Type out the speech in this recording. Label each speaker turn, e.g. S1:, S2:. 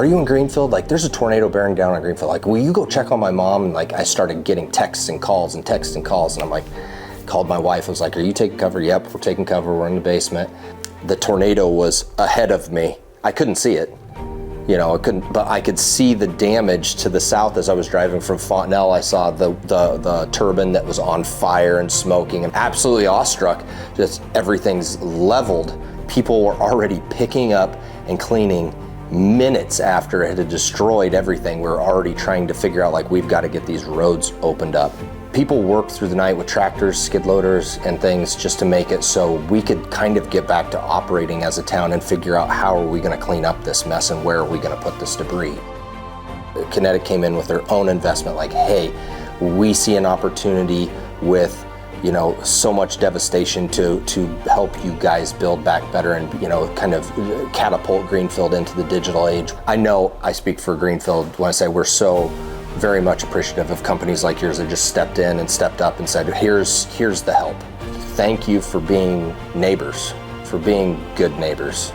S1: are you in Greenfield? Like, there's a tornado bearing down on Greenfield. Like, will you go check on my mom? And like, I started getting texts and calls and texts and calls. And I'm like, called my wife. I was like, are you taking cover? Yep, we're taking cover. We're in the basement. The tornado was ahead of me. I couldn't see it. You know, but I could see the damage to the south as I was driving from Fontenelle. I saw the turbine that was on fire and smoking, and absolutely awestruck. Just everything's leveled. People were already picking up and cleaning minutes after it had destroyed everything. We were already trying to figure out, like, we've got to get these roads opened up. People worked through the night with tractors, skid loaders, and things just to make it so we could kind of get back to operating as a town and figure out how are we going to clean up this mess and where are we going to put this debris. Kinetic came in with their own investment, like, hey, we see an opportunity with, you know, so much devastation to help you guys build back better and, you know, kind of catapult Greenfield into the digital age. I know I speak for Greenfield when I say we're so very much appreciative of companies like yours that just stepped in and stepped up and said, here's the help. Thank you for being neighbors, for being good neighbors.